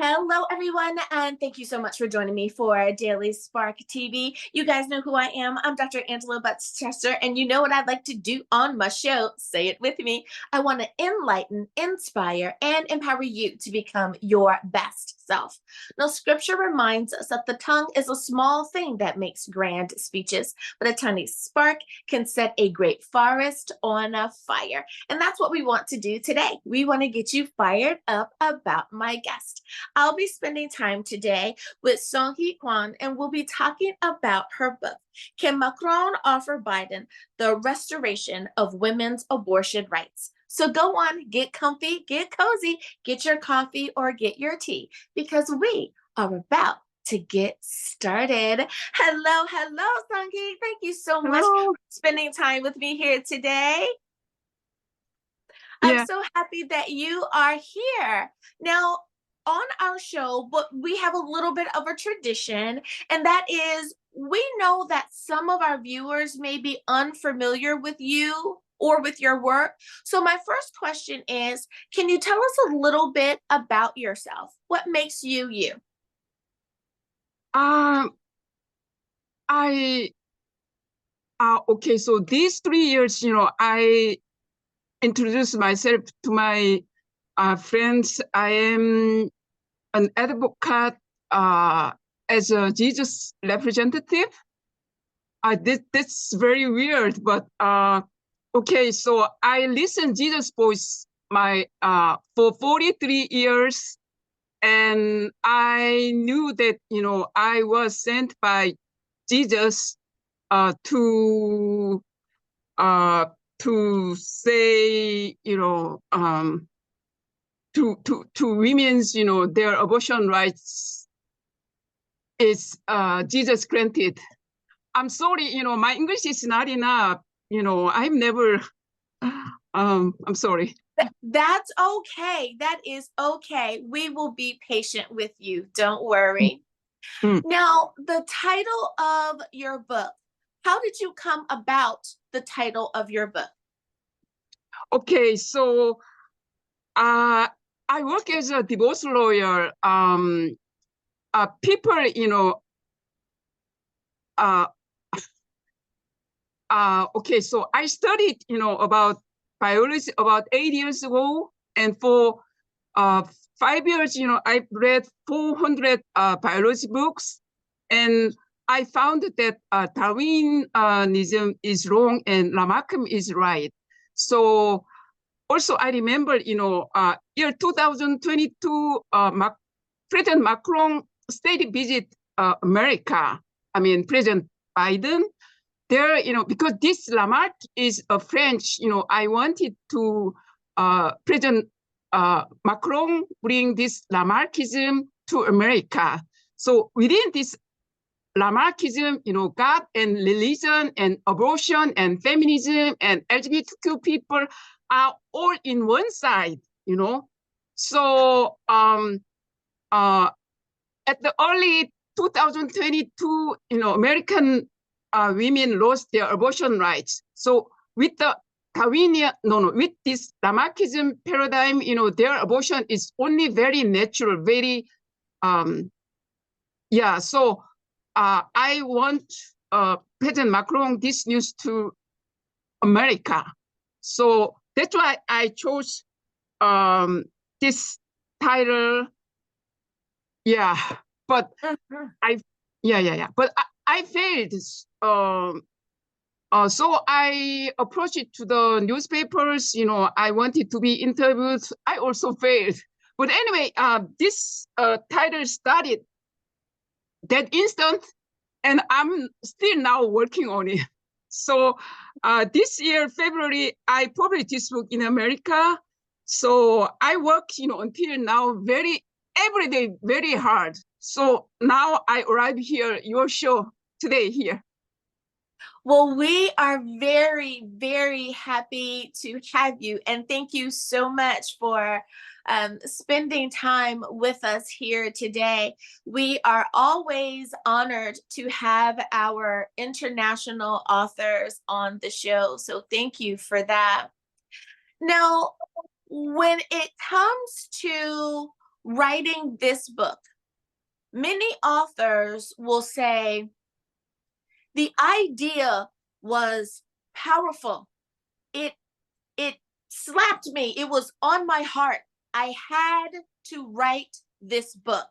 Hello, everyone, and thank you so much for joining me for Daily Spark TV. You guys know who I am. I'm Dr. Angela Butts-Chester, and you know what I'd like to do on my show. Say it with me. I want to enlighten, inspire, and empower you to become your best self. Now, scripture reminds us that the tongue is a small thing that makes grand speeches, but a tiny spark can set a great forest on a fire. And that's what we want to do today. We want to get you fired up about my guest. I'll be spending time today with Sung-hee Kwon, and we'll be talking about her book, Can Macron Offer Biden the Restoration of Women's Abortion Rights? So go on, get comfy, get cozy, get your coffee or get your tea, because we are about to get started. Hello, Sung-hee. Thank you so much Hello. for spending time with me here today. Yeah. I'm so happy that you are here. Now, on our show, but we have a little bit of a tradition, and that is we know that some of our viewers may be unfamiliar with you or with your work. So my first question is, can you tell us a little bit about yourself? What makes you you? Okay, so these 3 years, I introduced myself to my friends. I am an advocate as a Jesus representative. That's very weird, but okay, so I listened Jesus' voice for 43 years, and I knew that, I was sent by Jesus to say, to women's, their abortion rights is Jesus granted. I'm sorry, my English is not enough. I've never. I'm sorry. That's okay. That is okay. We will be patient with you. Don't worry. Now, the title of your book, how did you come about the title of your book? Okay, so I work as a divorce lawyer. People, okay, so I studied, about biology about 8 years ago, and for 5 years, I've read 400 biology books, and I found that Darwinism is wrong and Lamarckism is right. So also I remember, year 2022, President Macron state visit America. I mean, President Biden. There, because this Lamarck is a French, I wanted to President Macron bring this Lamarckism to America. So within this Lamarckism, God and religion and abortion and feminism and LGBTQ people are all in one side, So at the early 2022, American women lost their abortion rights. So with the with this Lamarckism paradigm, their abortion is only very natural, very, yeah. So I want President Macron this news to America. So that's why I chose this title. Yeah, but But I failed. So I approached it to the newspapers. I wanted to be interviewed. I also failed. But anyway, this title started that instant, and I'm still now working on it. So this year, February, I published this book in America. So I work, until now every day, very hard. So now I arrive here, your show today here. Well, we are very, very happy to have you. And thank you so much for spending time with us here today. We are always honored to have our international authors on the show. So thank you for that. Now, when it comes to writing this book, many authors will say the idea was powerful. It slapped me. It was on my heart. I had to write this book.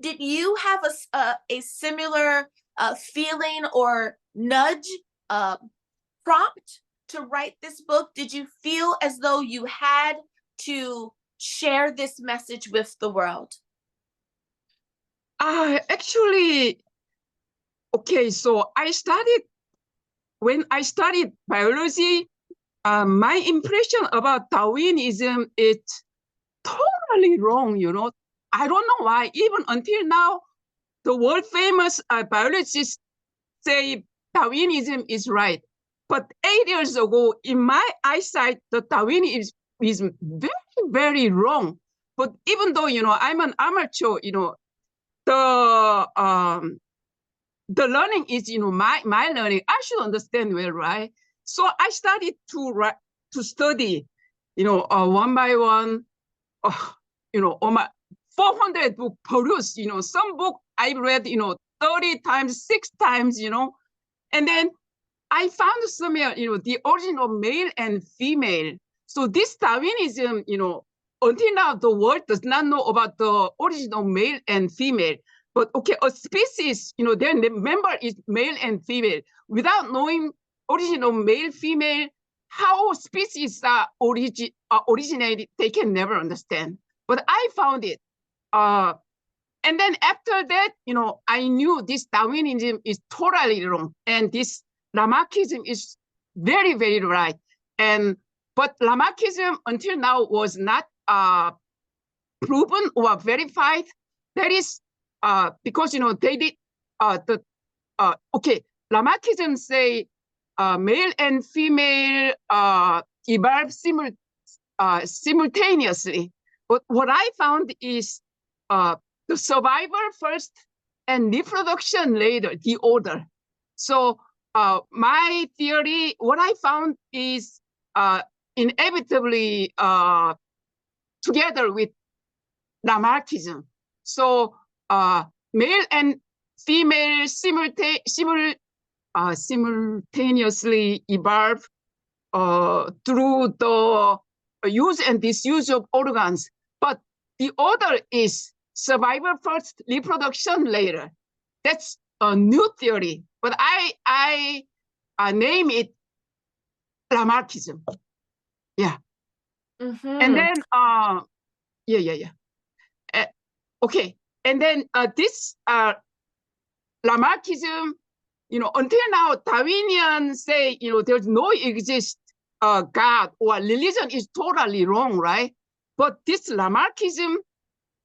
Did you have a similar feeling or nudge, uh, prompt to write this book? Did you feel as though you had to share this message with the world? Actually, okay, so when I studied biology, my impression about Darwinism is totally wrong, you know. I don't know why. Even until now, the world famous biologists say Darwinism is right. But 8 years ago, in my eyesight, the Darwinism is very, very wrong. But even though, you know, I'm an amateur, you know, the learning is, you know, my learning. I should understand well, right? So I started to study, you know, one by one, you know, my 400 book produced, you know, some book I read, you know, 30 times, 6 times, you know, and then I found somewhere, you know, the origin of male and female. So this Darwinism, you know, until now, the world does not know about the origin of male and female. But okay, a species, you know, their member is male and female. Without knowing origin of male, female, how species are originated, they can never understand. But I found it. And then after that, you know, I knew this Darwinism is totally wrong. And this Lamarckism is very, very right. But Lamarckism until now was not proven or verified. That is because, you know, they did okay, Lamarckism say male and female evolve simultaneously. But what I found is the survival first and reproduction later, the order. So my theory, what I found is inevitably together with Lamarckism. So male and female simultaneously evolve through the use and disuse of organs. But the order is survival first, reproduction later. That's a new theory, but I name it Lamarckism. Yeah. And then okay. And then this Lamarckism, you know, until now, Darwinians say, you know, there's no exist God or religion is totally wrong, right? But this Lamarckism,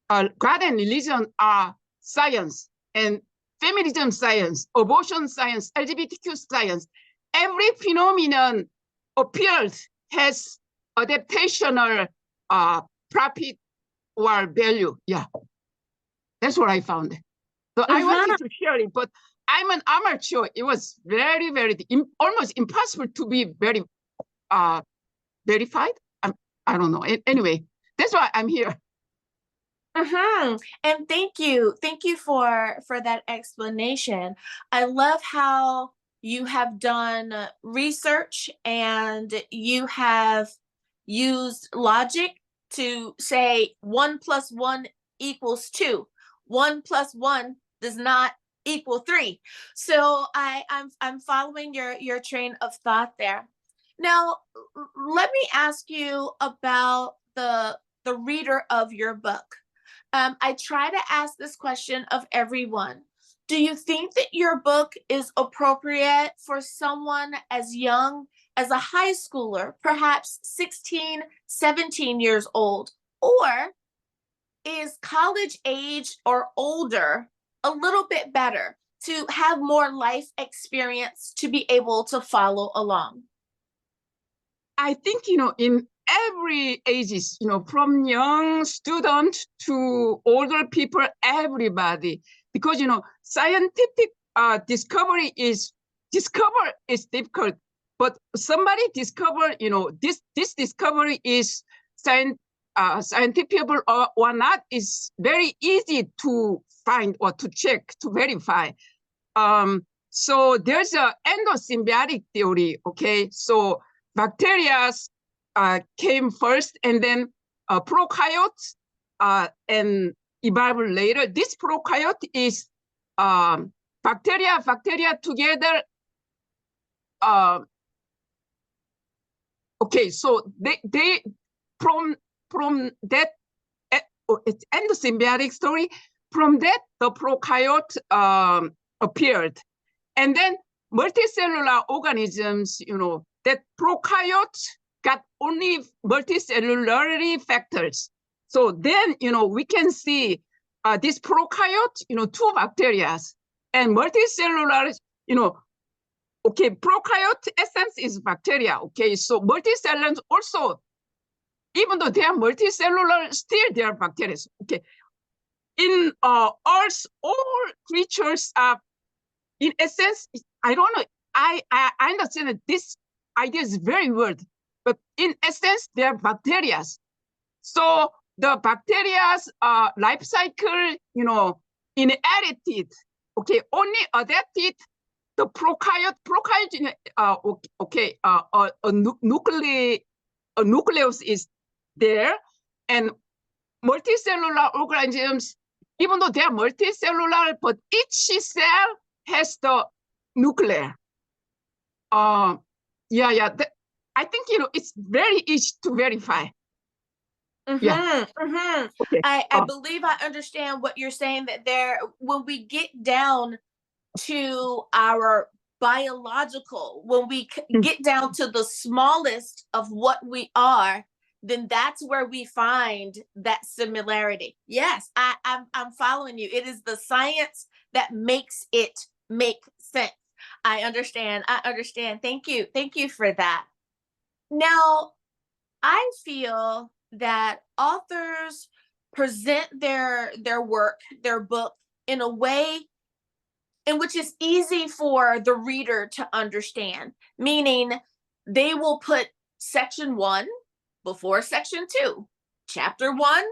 God and religion are science, and feminism science, abortion science, LGBTQ science. Every phenomenon appears has adaptational profit or value. Yeah, that's what I found. So I wanted to share it, but I'm an amateur. It was very, very almost impossible to be very verified. I don't know. Anyway, that's why I'm here. And thank you for that explanation. I love how you have done research and you have used logic to say 1 + 1 = 2. 1 + 1 does not equal 3. So I'm following your train of thought there. Now, let me ask you about the reader of your book. I try to ask this question of everyone. Do you think that your book is appropriate for someone as young as a high schooler, perhaps 16, 17 years old? Or is college age or older a little bit better to have more life experience to be able to follow along? I think, you know, in every ages, you know, from young student to older people, everybody, because, you know, scientific discovery is difficult, but somebody discover, you know, this discovery is scientific or not is very easy to find or to check, to verify. So there's an endosymbiotic theory, okay? So bacteria came first, and then prokaryotes and evolved later. This prokaryote is bacteria together. Okay, so they from that it's endosymbiotic story. From that, the prokaryote appeared, and then multicellular organisms, that prokaryote got only multicellularity factors. So then, we can see this prokaryote, two bacteria, and multicellular, okay, prokaryote essence is bacteria, okay? So multicellular also, even though they are multicellular, still they are bacteria, okay? In Earth, all creatures are, in essence, I don't know, I understand that this idea is very weird, but in essence, they are bacteria. So the bacteria's life cycle, inherited, okay, only adapted the prokaryote, okay, a nucleus is there, and multicellular organisms, even though they are multicellular, but each cell has the nucleus. I think, it's very easy to verify. Okay. I believe I understand what you're saying, that when we get down to our biological, when we get down to the smallest of what we are, then that's where we find that similarity. Yes, I'm following you. It is the science that makes it make sense. I understand. Thank you for that. Now, I feel that authors present their work, their book, in a way in which is easy for the reader to understand, meaning they will put section 1 before section 2, chapter 1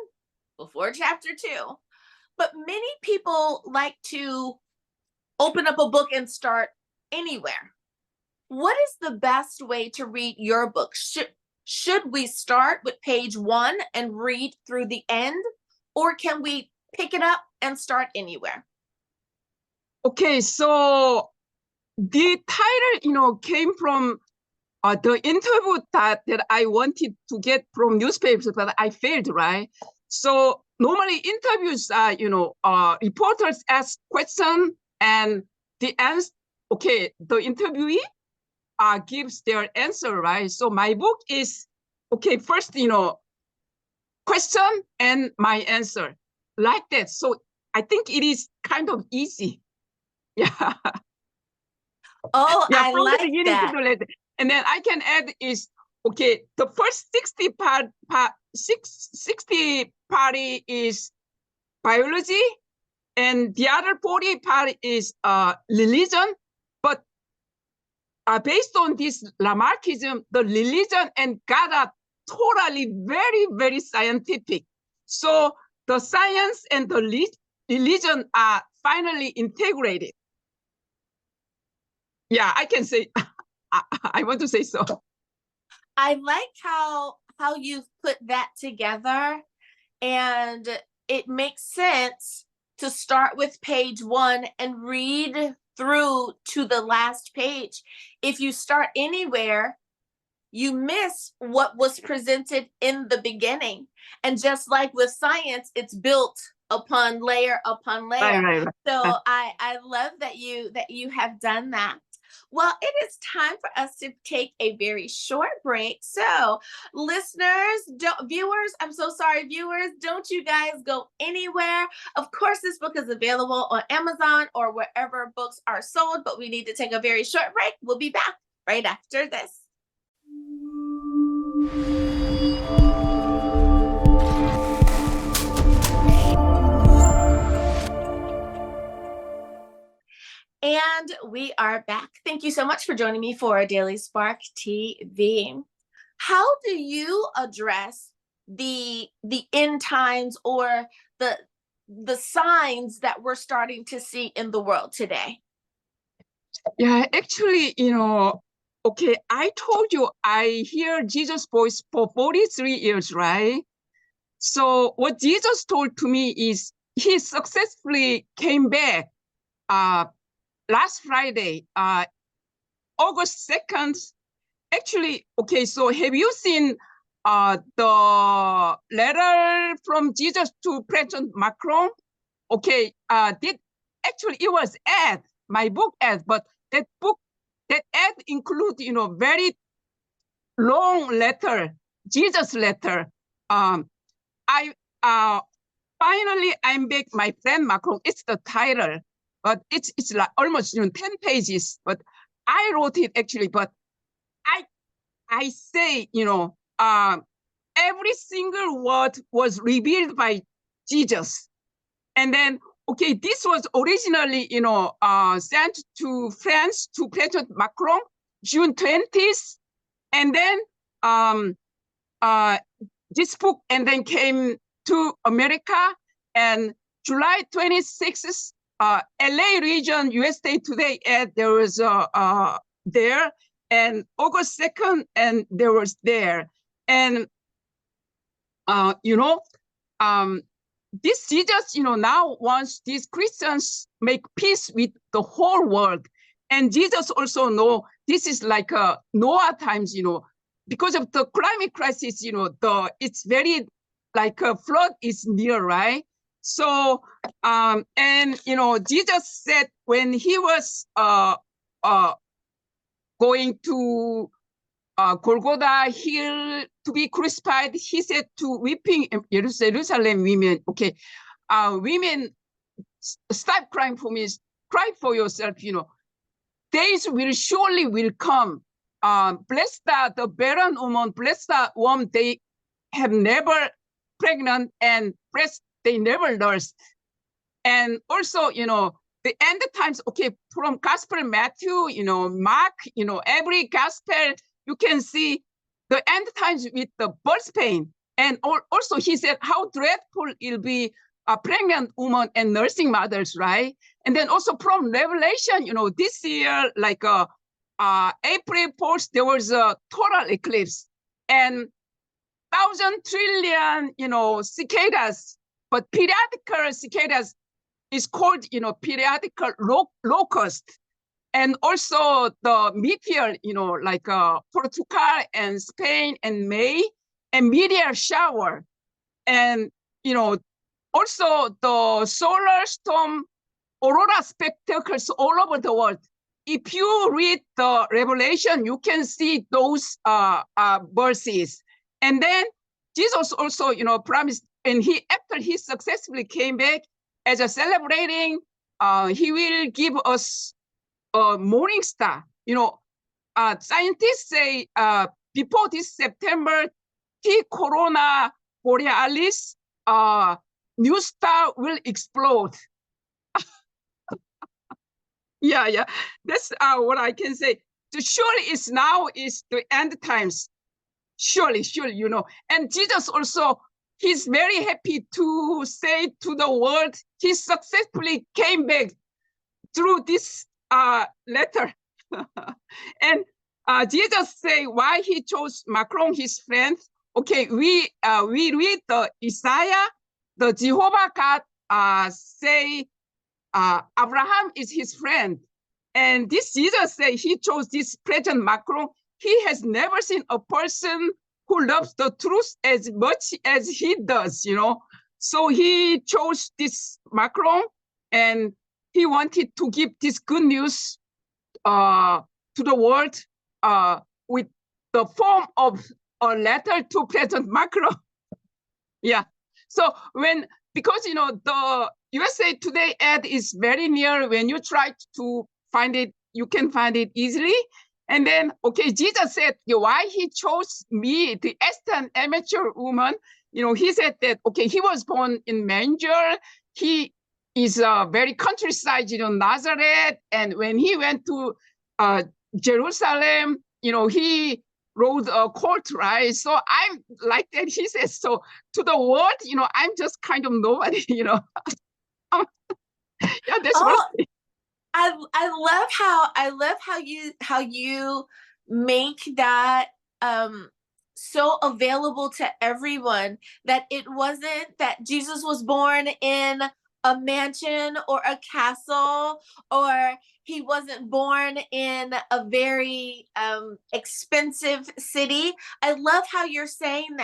before chapter 2. But many people like to open up a book and start anywhere. What is the best way to read your book? Should we start with page 1 and read through the end, or can we pick it up and start anywhere? Okay, so the title, came from the interview that I wanted to get from newspapers, but I failed, right? So normally interviews are, reporters ask questions and the answer, okay, the interviewee gives their answer, right? So my book is, okay, first, question and my answer, like that. So I think it is kind of easy. Yeah. Oh, yeah, I from like the beginning that. to the later. And then I can add is, okay, the first 60 party is biology, and the other 40 part is religion. But based on this Lamarckism, the religion and God are totally very, very scientific. So the science and the religion are finally integrated. Yeah, I can say, I want to say so. I like how you've put that together, and it makes sense to start with page 1 and read through to the last page. If you start anywhere, you miss what was presented in the beginning. And just like with science, it's built upon layer upon layer. Right. So I love that you have done that. Well, it is time for us to take a very short break. So, viewers, I'm so sorry, viewers, don't you guys go anywhere. Of course, this book is available on Amazon or wherever books are sold, but we need to take a very short break. We'll be back right after this. And we are back. Thank you so much for joining me for Daily Spark TV. How do you address the end times or the signs that we're starting to see in the world today? Yeah, actually, okay, I told you I hear Jesus' voice for 43 years, right? So what Jesus told to me is he successfully came back last Friday, August 2nd. Actually, okay, so have you seen the letter from Jesus to President Macron? Okay, actually it was ad, my book ad, but that ad include, very long letter, Jesus letter. I finally I'm back, my friend Macron. It's the title, but it's like almost 10 pages. But I wrote it actually, but I I say, every single word was revealed by Jesus. And then, okay, this was originally, sent to France to President Macron, June 20th. And then this book and then came to America, and July 26th, LA region, USA Today ad, there was there, and August 2nd, and there was there. And, this Jesus, now wants these Christians make peace with the whole world. And Jesus also know this is like Noah times, because of the climate crisis, it's very like a flood is near, right? So, and, Jesus said when he was going to Golgotha hill to be crucified, he said to weeping Jerusalem women, okay, women, stop crying for me, cry for yourself, days will surely will come. Blessed are the barren woman, blessed are women, they have never pregnant and breast they never nursed. And also, the end times, okay, from Gospel Matthew, Mark, every Gospel, you can see the end times with the birth pain. And also he said how dreadful it'll be a pregnant woman and nursing mothers, right? And then also from Revelation, this year, like April 4th, there was a total eclipse. And 1,000 trillion, cicadas, but periodical cicadas is called, periodical locust. And also the meteor, like Portugal and Spain and May, and meteor shower. And, also the solar storm, aurora spectacles all over the world. If you read the Revelation, you can see those verses. And then Jesus also, promised, and after he successfully came back as a celebrating, he will give us a morning star. Scientists say before this September, T Corona Borealis, new star will explode. Yeah, that's what I can say. So surely it's now is the end times. Surely, and Jesus also, he's very happy to say to the world, he successfully came back through this letter. And Jesus say why he chose Macron, his friend. Okay, we read the Isaiah, the Jehovah God say Abraham is his friend. And this Jesus say he chose this President Macron. He has never seen a person who loves the truth as much as he does, So he chose this Macron, and he wanted to give this good news to the world with the form of a letter to President Macron. Yeah. So because the USA Today ad is very near, when you try to find it, you can find it easily. And then, okay, Jesus said why he chose me, the Eastern amateur woman. He said that, okay, he was born in manger. He is a very countryside, Nazareth. And when he went to Jerusalem, he wrote a quote, right? So I'm like that. He says, so to the world, I'm just kind of nobody, Yeah, that's what. Oh, I love how you make that so available to everyone, that it wasn't that Jesus was born in a mansion or a castle, or he wasn't born in a very expensive city. I love how you're saying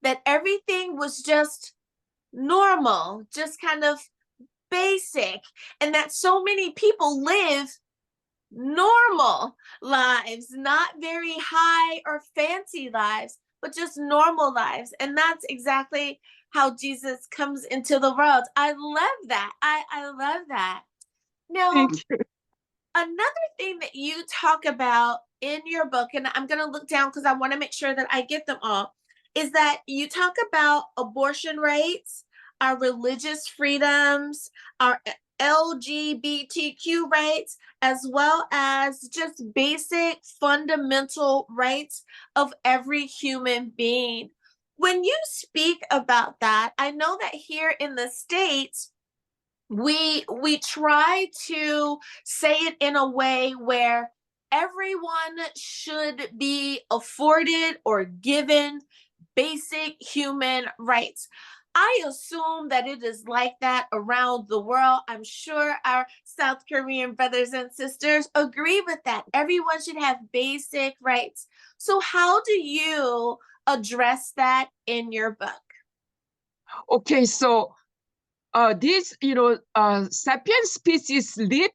that everything was just normal, just kind of basic, and that so many people live normal lives, not very high or fancy lives, but just normal lives. And that's exactly how Jesus comes into the world. I love that. I love that. Now, Thank you. another thing that you talk about in your book, and I'm going to look down because I want to make sure that I get them all, is that you talk about abortion rights, our religious freedoms, our LGBTQ rights, as well as just basic fundamental rights of every human being. When you speak about that, I know that here in the States, we try to say it in a way where everyone should be afforded or given basic human rights. I assume that it is like that around the world. I'm sure our South Korean brothers and sisters agree with that. Everyone should have basic rights. So, how do you address that in your book? Okay, so this, sapient species live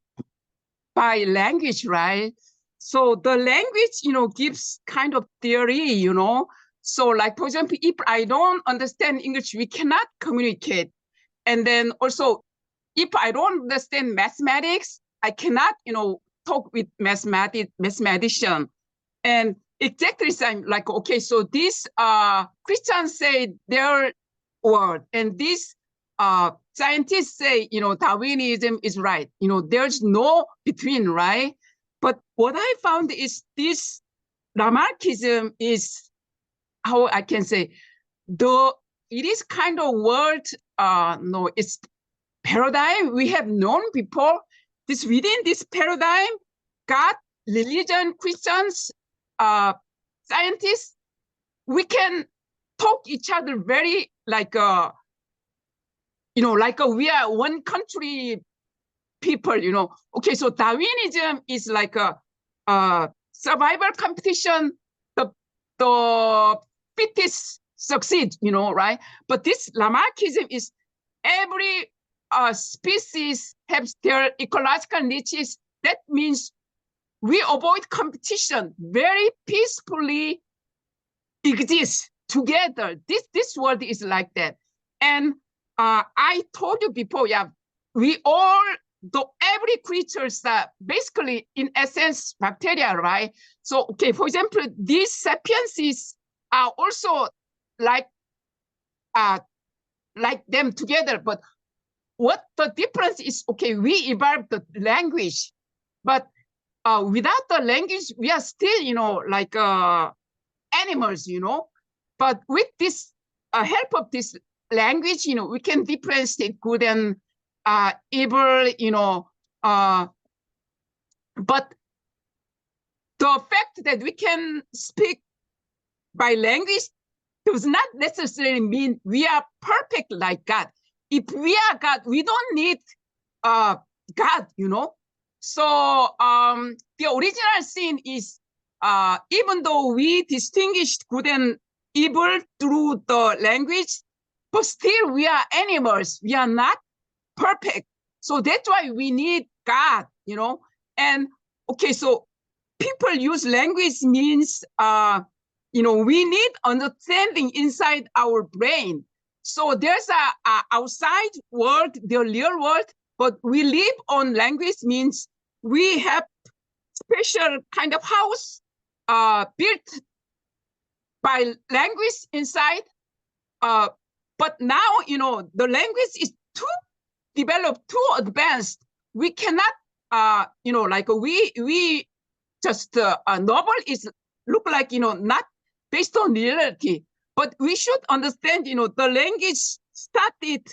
by language, right? So the language, gives kind of theory, So like, for example, if I don't understand English, we cannot communicate. And then also, if I don't understand mathematics, I cannot, talk with mathematician. And exactly same, like, okay, so this Christians say their word, and this scientists say, Darwinism is right. There's no between, right? But what I found is this Lamarckism is, how I can say, though it is kind of word, no, it's paradigm we have known before. This within this paradigm, God, religion, Christians, scientists, we can talk each other very like we are one country people. Okay, so Darwinism is like a survival competition. The fittest succeed, right? But this Lamarckism is every species has their ecological niches. That means we avoid competition, very peacefully exist together. This world is like that. And I told you before, yeah, we all, every creatures that basically in essence bacteria, right? So okay, for example, these sapiences are also like them together, but what the difference is, okay, we evolved the language, but without the language, we are still, like animals, but with this help of this language, we can differentiate good and evil, but the fact that we can speak by language does not necessarily mean we are perfect like God. If we are God, we don't need God, So the original sin is, even though we distinguished good and evil through the language, but still we are animals. We are not perfect. So that's why we need God, And okay, so people use language means, we need understanding inside our brain. So there's a outside world, the real world, but we live on language means we have special kind of house built by language inside. But now, the language is too developed, too advanced. We cannot, like we just, novel is look like, not based on reality. But we should understand, the language started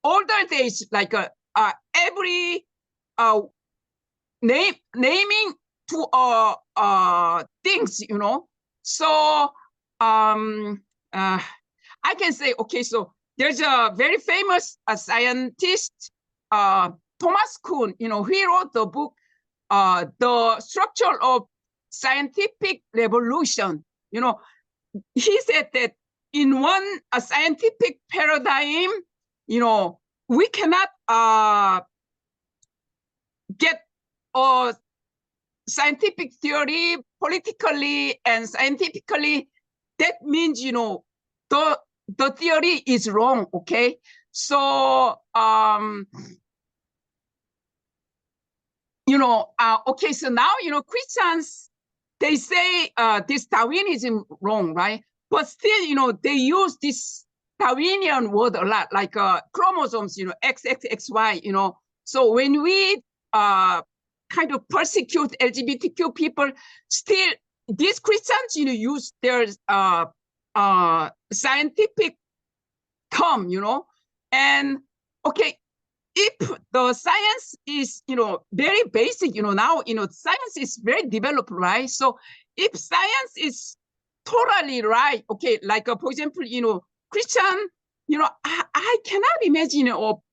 older days, like every naming to things, So I can say, okay, so there's a very famous scientist, Thomas Kuhn, he wrote the book, The Structure of Scientific Revolution. He said that in one scientific paradigm, we cannot get a scientific theory politically and scientifically. That means, the theory is wrong, okay? So, okay, so now, Christians, they say this Darwinism wrong, right? But still, they use this Darwinian word a lot, like chromosomes, XXXY, So when we kind of persecute LGBTQ people, still these Christians, use their scientific term, and okay, if the science is, very basic, now, science is very developed, right? So if science is totally right, okay, like, for example, Christian, I cannot imagine,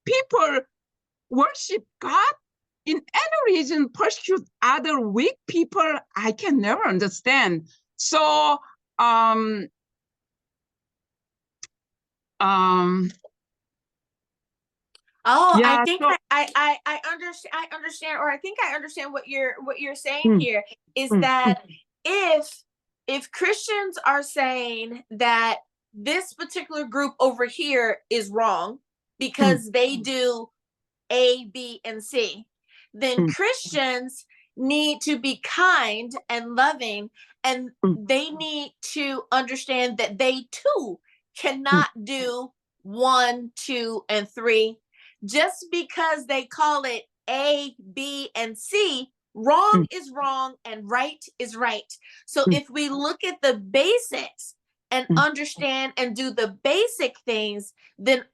people worship God in any reason, persecute other weak people. I can never understand. So, Oh, I yeah, think so, I understand. I understand, or I think I understand what you're saying mm, here is mm, that if Christians are saying that this particular group over here is wrong mm, because they do A, B, and C, then mm, Christians need to be kind and loving, and mm, they need to understand that they too mm, cannot do 1, 2, and 3. Just because they call it A, B, and C, wrong mm, is wrong and right is right. So mm, if we look at the basics and mm. understand and do the basic things, then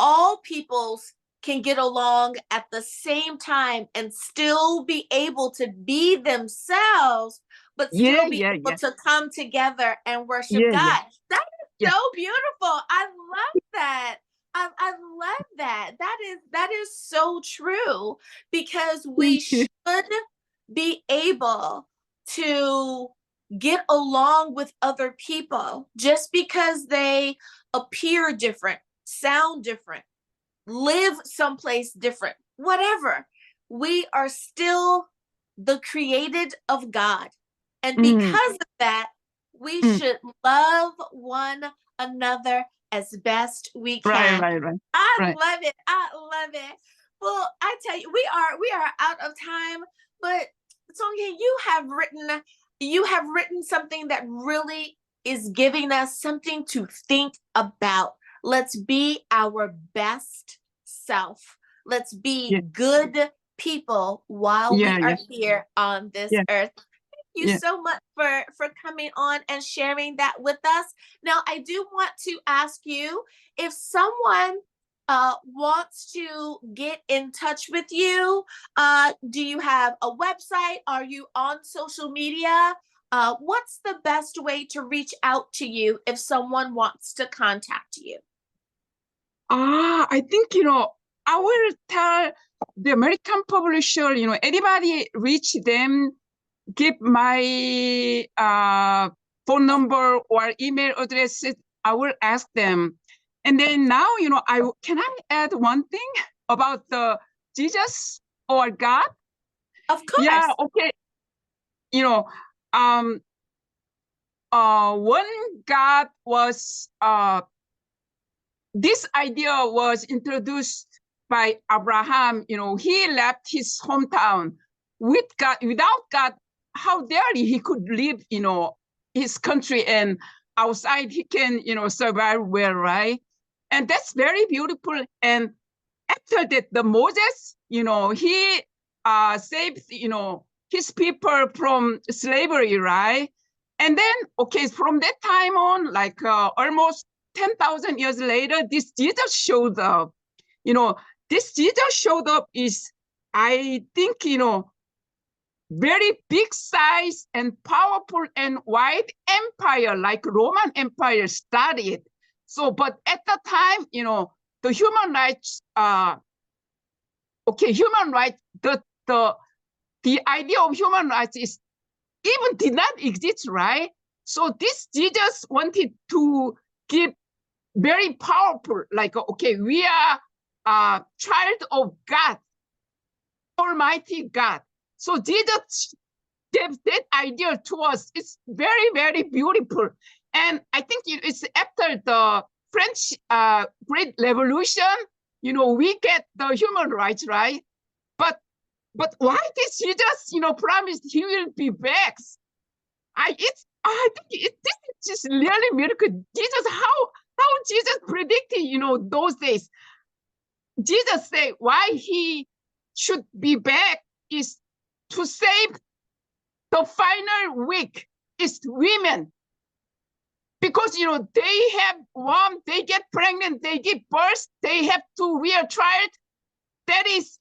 all peoples can get along at the same time and still be able to be themselves, but Yeah, still be yeah, able yeah, to come together and worship yeah, yeah, God. That is yeah. so beautiful. I love that. I love that. That is so true, because we Thank you. should be able to get along with other people just because they appear different, sound different, live someplace different, whatever. We are still the created of God. And Mm, because of that, we mm. should love one another as best we Right, can. right, right, I right. love it. I love it. Well, I tell you, we are out of time, but Sung-hee, you have written something that really is giving us something to think about. Let's be our best self. Let's be Yeah, good people while yeah, we yeah, are here on this yeah, earth. Thank you yeah. so much for coming on and sharing that with us. Now, I do want to ask you, if someone wants to get in touch with you, do you have a website? Are you on social media? What's the best way to reach out to you if someone wants to contact you? I think, I will tell the American publisher, anybody reach them, give my phone number or email address. I will ask them. And then now, can I add one thing about the Jesus or God? Of Yeah, course. okay. You know, um, one God was this idea was introduced by Abraham. He left his hometown with God. Without God, how dare he could live, his country, and outside he can, survive well, right? And that's very beautiful. And after that, the Moses, he saved, his people from slavery, right? And then, okay, from that time on, like almost 10,000 years later, this Jesus showed up. This Jesus showed up is, I think, very big size and powerful and wide empire, like Roman Empire started. So, but at the time, the human rights, human rights, the idea of human rights is even did not exist, right? So this Jesus wanted to give very powerful, like, okay, we are a child of God, Almighty God. So Jesus gave that idea to us. It's very, very beautiful. And I think it's after the French Great Revolution, we get the human rights, right? But why did Jesus, promised he will be back? I think this is just really miracle. Jesus, how Jesus predicted, those days. Jesus said why he should be back is to save the final week is women. Because, they have womb, they get pregnant, they give birth, they have to rear child. That is,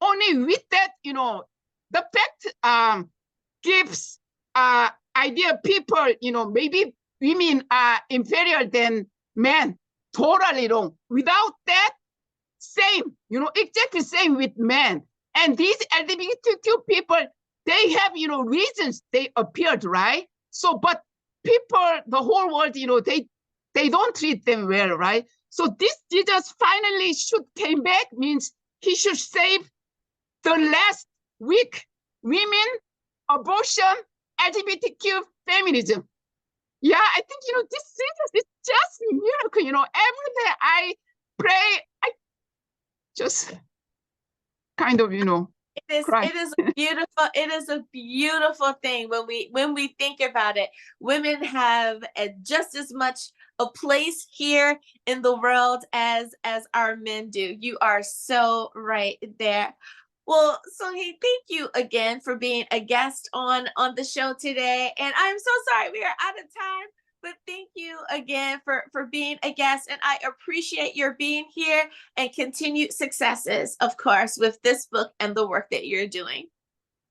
only with that, the fact gives idea people, maybe women are inferior than men. Totally wrong. Without that, same, exactly same with men. And these LGBTQ people, they have, reasons they appeared, right? So, but people, the whole world, they don't treat them well, right? So this Jesus finally should came back means he should save the last weak women, abortion, LGBTQ, feminism. Yeah, I think, this Jesus is just a miracle. Every day I pray, I just kind of, cry. It is beautiful. It is a beautiful thing when we think about it. Women have just as much a place here in the world as our men do. You are so right there. Well, Sung-hee, thank you again for being a guest on the show today. And I'm so sorry we are out of time, but thank you again for being a guest. And I appreciate your being here and continued successes, of course, with this book and the work that you're doing.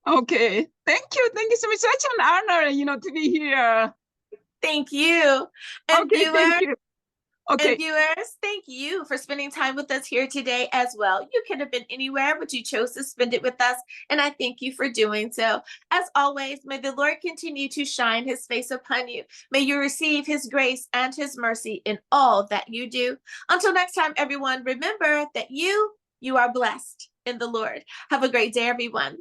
Okay. Thank you. Thank you so much. Such an honor, to be here. Thank you. And okay, thank you. Okay. And viewers, thank you for spending time with us here today as well. You could have been anywhere, but you chose to spend it with us, and I thank you for doing so. As always, may the Lord continue to shine his face upon you. May you receive his grace and his mercy in all that you do. Until next time, everyone, remember that you are blessed in the Lord. Have a great day, everyone.